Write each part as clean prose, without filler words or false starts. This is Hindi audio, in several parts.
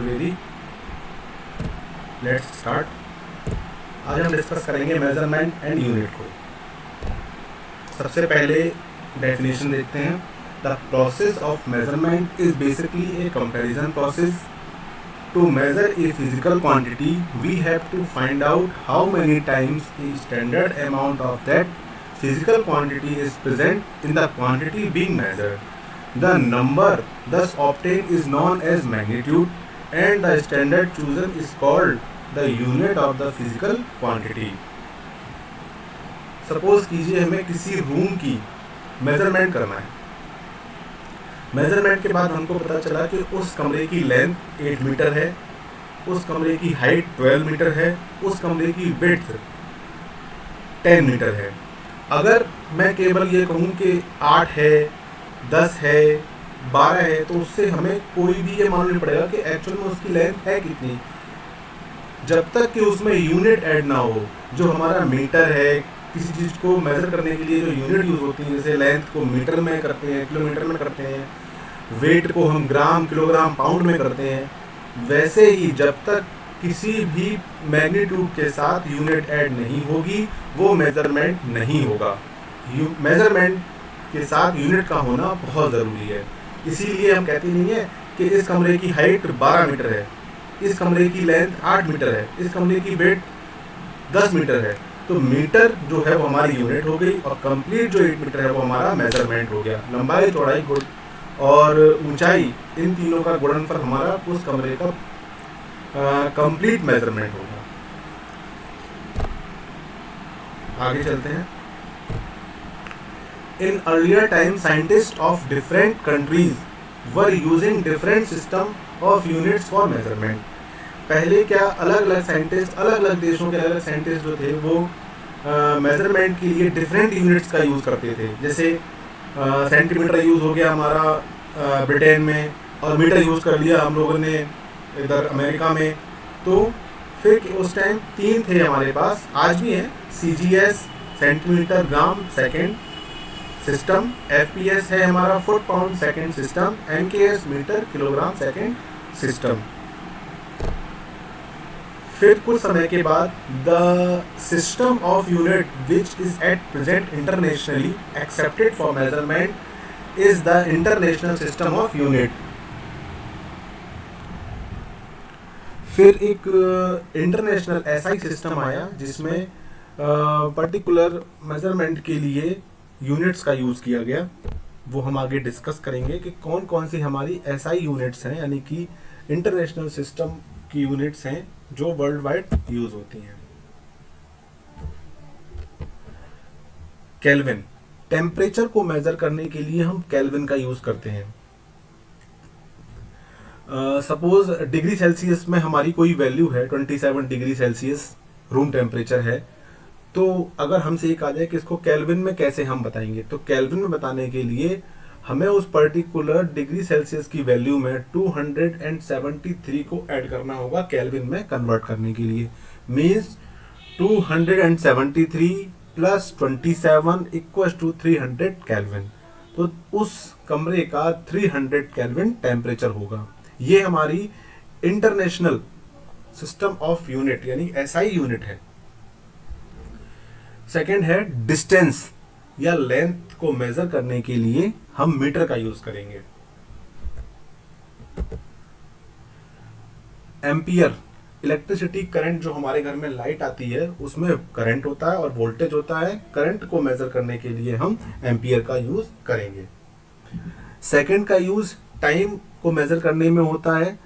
Very let's start. आज हम डिस्कस करेंगे मेजरमेंट एंड यूनिट को। सबसे पहले डेफिनेशन देखते हैं। The process of measurement is basically A comparison process. To measure a physical quantity, we have to find out how many times a standard amount of that physical quantity is present in the quantity being measured. The number thus obtained is known as magnitude, and the standard chosen is called the unit of the physical quantity. Suppose कीजिए हमें किसी रूम की मेजरमेंट करना है। मेजरमेंट के बाद हमको पता चला कि उस कमरे की लेंथ 8 मीटर है, उस कमरे की हाइट 12 मीटर है, उस कमरे की विड्थ 10 मीटर है। अगर मैं केवल ये कहूँ कि 8 है, 10 है, 12 है, तो उससे हमें कोई भी ये मालूम नहीं पड़ेगा कि एक्चुअल में उसकी लेंथ है कितनी, जब तक कि उसमें यूनिट ऐड ना हो। जो हमारा मीटर है, किसी चीज़ को मेज़र करने के लिए जो यूनिट यूज़ होती है, जैसे लेंथ को मीटर में करते हैं, किलोमीटर में करते हैं, वेट को हम ग्राम, किलोग्राम, पाउंड में करते हैं, वैसे ही जब तक किसी भी मैग्नीट्यूड के साथ यूनिट ऐड नहीं होगी वो मेज़रमेंट नहीं होगा। मेज़रमेंट के साथ यूनिट का होना बहुत ज़रूरी है। इसीलिए हम कहते नहीं है कि इस कमरे की हाइट 12 मीटर है, इस कमरे की लेंथ 8 मीटर है, इस कमरे की वेट 10 मीटर है। तो मीटर जो है वो हमारी यूनिट हो गई और कंप्लीट जो 8 मीटर है वो हमारा मेजरमेंट हो गया। लंबाई, चौड़ाई और ऊंचाई, इन तीनों का गुणनफल हमारा उस कमरे का कंप्लीट मेजरमेंट होगा। आगे चलते हैं। In earlier time scientist of different countries were using different system of units for measurement. पहले क्या अलग अलग साइंटिस्ट, अलग अलग देशों के अलग अलग साइंटिस्ट जो थे वो मेजरमेंट के लिए डिफरेंट यूनिट्स का यूज़ करते थे। जैसे सेंटीमीटर यूज़ हो गया हमारा ब्रिटेन में, और मीटर यूज़ कर लिया हम लोगों ने इधर अमेरिका में। तो फिर उस टाइम 3 थे हमारे पास, आज भी हैं, CGS centimetre gram second system, FPS है हमारा foot pound second system, MKS metre kilogram second system. फिर कुछ समय के बाद the system of unit which is at present internationally accepted for measurement is the international system of unit. फिर एक इंटरनेशनल SI सिस्टम आया जिसमें पर्टिकुलर मेजरमेंट के लिए यूनिट्स का यूज़ किया गया। वो हम आगे डिस्कस करेंगे कि कौन कौन सी हमारी SI यूनिट्स हैं, यानी कि इंटरनेशनल सिस्टम की यूनिट्स हैं जो वर्ल्ड वाइड यूज होती हैं। केल्विन, टेम्परेचर को मेजर करने के लिए हम केल्विन का यूज करते हैं। सपोज डिग्री सेल्सियस में हमारी कोई वैल्यू है, 27 डिग्री सेल्सियस रूम टेम्परेचर है, तो अगर हमसे ये कहा जाए कि इसको केल्विन में कैसे हम बताएंगे, तो केल्विन में बताने के लिए हमें उस पर्टिकुलर डिग्री सेल्सियस की वैल्यू में 273 को ऐड करना होगा केल्विन में कन्वर्ट करने के लिए। Means 273 plus 27 equals to 300 kelvin. तो उस कमरे का 300 केल्विन टेम्परेचर होगा। ये हमारी इंटरनेशनल सिस्टम ऑफ यूनिट यानी SI यूनिट है। सेकेंड है डिस्टेंस या लेंथ को मेजर करने के लिए हम मीटर का यूज करेंगे। एम्पियर, इलेक्ट्रिसिटी करंट, जो हमारे घर में लाइट आती है उसमें करंट होता है और वोल्टेज होता है। करंट को मेजर करने के लिए हम एम्पियर का यूज करेंगे। सेकंड का यूज टाइम को मेजर करने में होता है।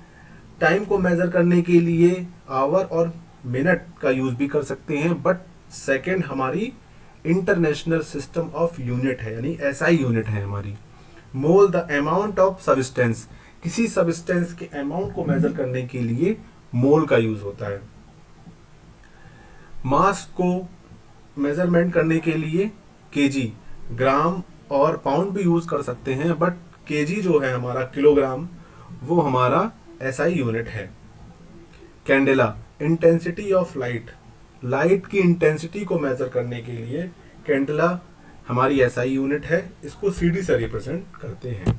टाइम को मेजर करने के लिए आवर और मिनट का यूज भी कर सकते हैं, बट सेकंड हमारी इंटरनेशनल सिस्टम ऑफ यूनिट है, यानी SI यूनिट है हमारी। मोल, द अमाउंट ऑफ सब्सटेंस, किसी सब्सटेंस के अमाउंट को मेजर करने के लिए मोल का यूज होता है। मास को मेजरमेंट करने के लिए केजी, ग्राम और पाउंड भी यूज कर सकते हैं, बट केजी जो है हमारा, किलोग्राम, वो हमारा SI यूनिट है। Candela, intensity of light, light की इंटेंसिटी को मेजर करने के लिए कैंडेला हमारी SI यूनिट है। इसको CD से रिप्रेजेंट करते हैं।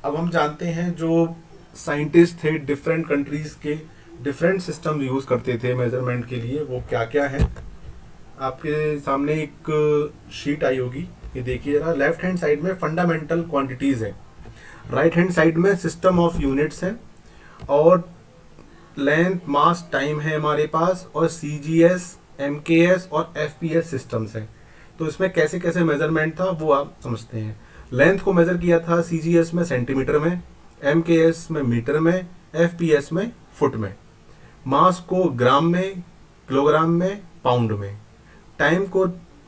अब हम जानते हैं जो साइंटिस्ट थे डिफरेंट कंट्रीज के, डिफरेंट सिस्टम यूज करते थे मेजरमेंट के लिए। वो क्या क्या है, आपके सामने एक शीट आई होगी, ये देखिए जरा। लेफ्ट हैंड साइड में फंडामेंटल क्वांटिटीज है, राइट हैंड साइड में सिस्टम ऑफ यूनिट्स है, और लेंथ, मास, टाइम है हमारे पास, और CGS, MKS और FPS सिस्टम्स हैं। तो इसमें कैसे कैसे मेजरमेंट था वो आप समझते हैं। लेंथ को मेजर किया था CGS में सेंटीमीटर में, MKS में मीटर में, FPS में फुट में। मास को ग्राम में, किलोग्राम में, पाउंड में। टाइम को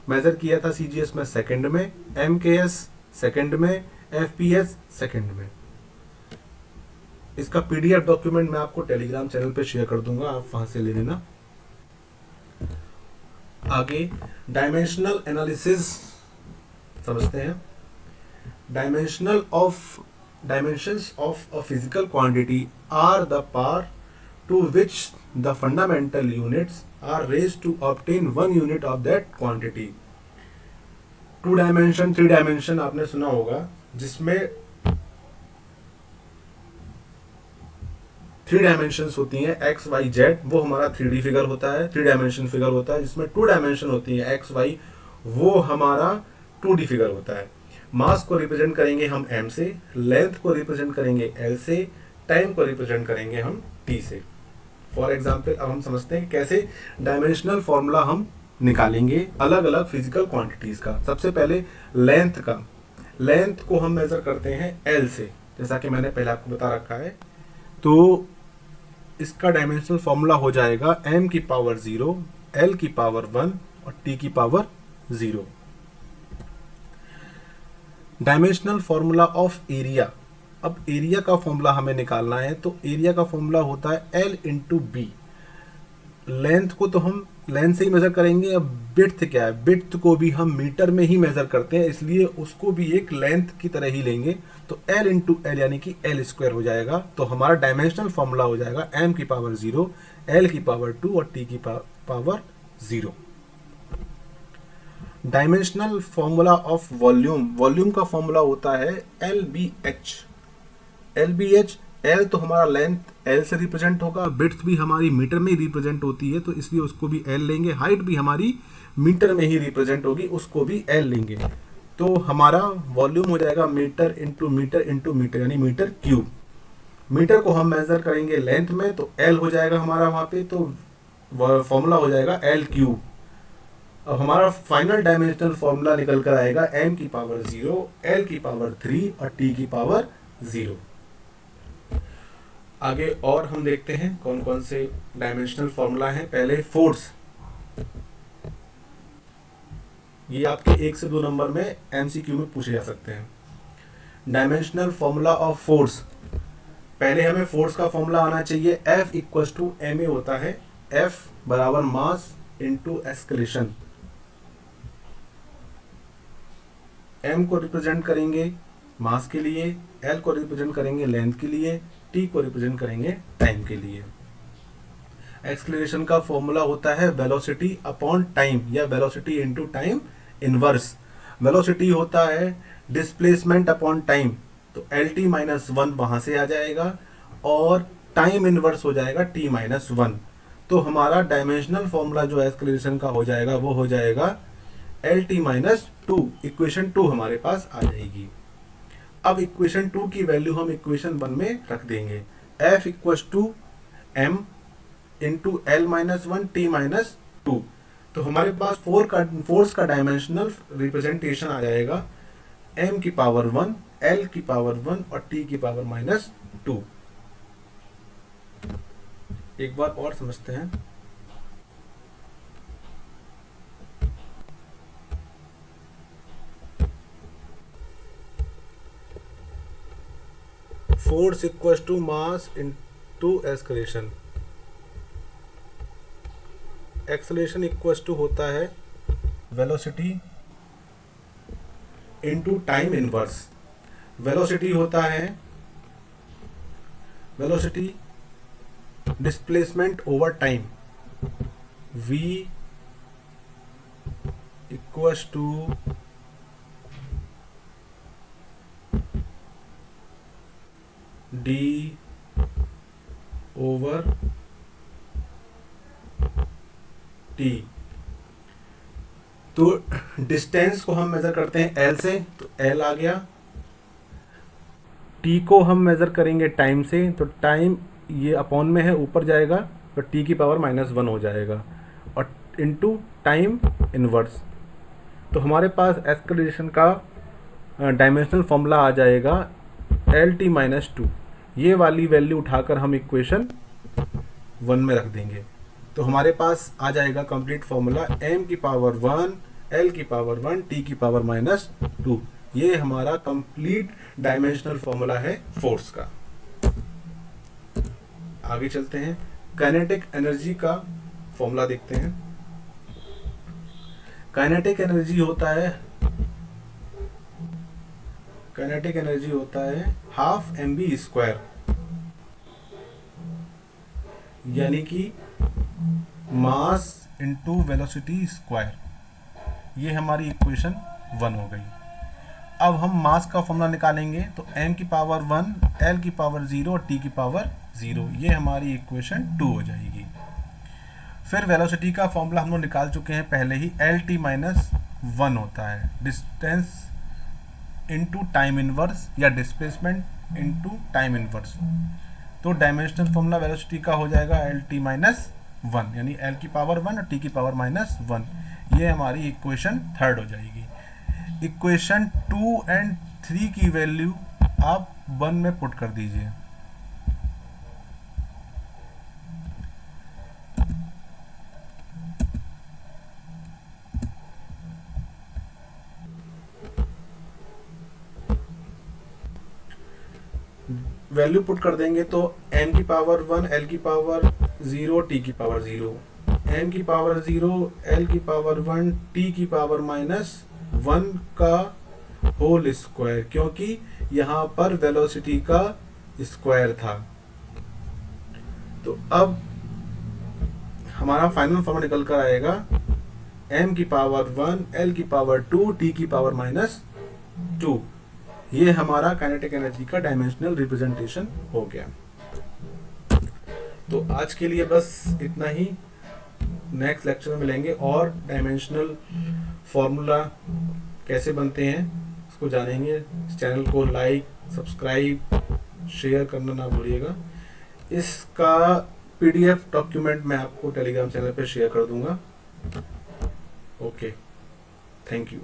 मेजर किया था CGS में सेकंड में, MKS सेकंड में, FPS सेकंड में। इसका PDF डॉक्यूमेंट मैं आपको टेलीग्राम चैनल पे शेयर कर दूंगा, आप वहां से ले लेना। आगे डायमेंशनल एनालिसिस समझते हैं। Dimensions of a physical quantity are the power to which the fundamental units are raised to obtain 1 unit of that quantity. 2 dimension, 3 dimension आपने सुना होगा, जिसमें 3 डायमेंशंस होती हैं एक्स वाई जेड, वो हमारा 3D फिगर होता है, 3 डायमेंशन फिगर होता है। जिसमें 2 डायमेंशन होती है एक्स वाई, वो हमारा 2D फिगर होता है। मास को रिप्रेजेंट करेंगे हम M से, लेंथ को रिप्रेजेंट करेंगे L से, टाइम को रिप्रेजेंट करेंगे हम T से। फॉर एग्जाम्पल अब हम समझते हैं कैसे डायमेंशनल फॉर्मूला हम निकालेंगे अलग अलग फिजिकल क्वांटिटीज का। सबसे पहले लेंथ का, लेंथ को हम मेजर करते हैं L से, जैसा कि मैंने पहले आपको बता रखा है। तो इसका डायमेंशनल फॉर्मूला हो जाएगा m की पावर 0, l की पावर 1 और t की power 0। Dimensional formula of area, अब एरिया का फॉर्मूला हमें निकालना है, तो एरिया का फॉर्मूला होता है L इंटू बी। लेंथ को तो हम लेंथ से ही मेजर करेंगे। अब विड्थ क्या है, विड्थ को भी हम मीटर में ही मेजर करते हैं, इसलिए उसको भी एक लेंथ की तरह ही लेंगे। तो L इंटू एल यानी कि L स्क्वायर हो जाएगा। तो हमारा डायमेंशनल फॉर्मूला हो जाएगा m की पावर 0, L की पावर 2 और t की power 0। Dimensional formula of volume, volume का फॉर्मूला होता है LBH। LBH, L तो हमारा लेंथ L से रिप्रेजेंट होगा, विड्थ भी हमारी मीटर में ही रिप्रेजेंट होती है, तो इसलिए उसको भी L लेंगे। हाइट भी हमारी मीटर में ही रिप्रेजेंट होगी, उसको भी L लेंगे। तो हमारा वॉल्यूम हो जाएगा metre into metre into metre, यानी मीटर क्यूब। मीटर को हम मेजर करेंगे लेंथ में, तो L हो जाएगा हमारा वहां पे, तो फॉर्मूला हो जाएगा L क्यूब। अब हमारा फाइनल डायमेंशनल फॉर्मूला निकल कर आएगा m की पावर 0, L की पावर 3 और t की पावर 0। आगे और हम देखते हैं कौन कौन से डायमेंशनल फॉर्मूला हैं। पहले फोर्स, ये आपके 1 से 2 नंबर में MCQ में पूछे जा सकते हैं। डायमेंशनल फॉर्मूला ऑफ फोर्स, पहले हमें फोर्स का फॉर्मूला आना चाहिए। F इक्वल्स टू ma होता है, F बराबर मास इंटू एक्सक्लेशन। m को रिप्रेजेंट करेंगे मास के लिए, L को रिप्रेजेंट करेंगे लेंथ के लिए, T को रिप्रेजेंट करेंगे टाइम के लिए। एक्सलेरेशन का फॉर्मूला होता है वेलोसिटी अपॉन टाइम, या velocity into time inverse. Velocity होता है डिस्प्लेसमेंट अपॉन टाइम, तो LT माइनस 1 वहां से आ जाएगा, और टाइम इनवर्स हो जाएगा T माइनस 1। तो हमारा डायमेंशनल फॉर्मूला जो एक्सलेरेशन का हो जाएगा वो हो जाएगा LT माइनस 2। इक्वेशन 2 हमारे पास आ जाएगी। अब इक्वेशन 2 की वैल्यू हम इक्वेशन 1 में रख देंगे। F equals to m into L minus 1 T minus 2। तो हमारे पास फोर्स का डायमेंशनल रिप्रेजेंटेशन आ जाएगा m की पावर 1, L की पावर 1 और T की पावर माइनस 2। एक बार और समझते हैं। Force equals to mass into acceleration. Acceleration equals to होता है velocity into time inverse. Velocity होता है velocity displacement over time, v equals to d over t. तो डिस्टेंस को हम मेजर करते हैं एल से, तो एल आ गया। टी को हम मेजर करेंगे टाइम से, तो टाइम ये अपॉन में है, ऊपर जाएगा तो टी की पावर -1 हो जाएगा, और इनटू टाइम इनवर्स। तो हमारे पास एक्सेलरेशन का डायमेंशनल फॉर्मूला आ जाएगा LT-2। ये वाली वैल्यू उठाकर हम इक्वेशन 1 में रख देंगे, तो हमारे पास आ जाएगा कंप्लीट फॉर्मूला m की पावर 1, l की पावर 1, t की पावर -2। ये हमारा कंप्लीट डायमेंशनल फॉर्मूला है फोर्स का। आगे चलते हैं, काइनेटिक एनर्जी का फॉर्मूला देखते हैं। काइनेटिक एनर्जी होता है हाफ mv², यानी कि मास इंटू वेलोसिटी स्क्वायर। ये हमारी इक्वेशन 1 हो गई। अब हम मास का फॉर्मूला निकालेंगे, तो m की पावर 1, l की पावर 0 और t की पावर 0। ये हमारी इक्वेशन 2 हो जाएगी। फिर वेलोसिटी का फॉर्मूला हम लोग निकाल चुके हैं पहले ही, LT-1 होता है डिस्टेंस इनटू टाइम इनवर्स या डिस्प्लेसमेंट इनटू टाइम इनवर्स। तो डायमेंशनल फॉर्मूला वेलोसिटी का हो जाएगा LT-1, यानी l की पावर 1 और t की पावर -1। ये हमारी इक्वेशन 3 हो जाएगी। इक्वेशन 2 और 3 की वैल्यू आप 1 में पुट कर दीजिए। वैल्यू पुट कर देंगे तो m की पावर 1, l की पावर 0, t की पावर 0, m की पावर 0, l की पावर 1, t की पावर -1 का होल स्क्वायर, क्योंकि यहाँ पर वेलोसिटी का स्क्वायर था। तो अब हमारा फाइनल फॉर्मूला निकल कर आएगा m की पावर 1, l की पावर 2, t की पावर -2। ये हमारा काइनेटिक एनर्जी का डायमेंशनल रिप्रेजेंटेशन हो गया। तो आज के लिए बस इतना ही। नेक्स्ट लेक्चर में मिलेंगे और डायमेंशनल फॉर्मूला कैसे बनते हैं उसको जानेंगे। इस चैनल को लाइक, सब्सक्राइब, शेयर करना ना भूलिएगा। इसका PDF डॉक्यूमेंट मैं आपको टेलीग्राम चैनल पे शेयर कर दूंगा। Okay, thank you.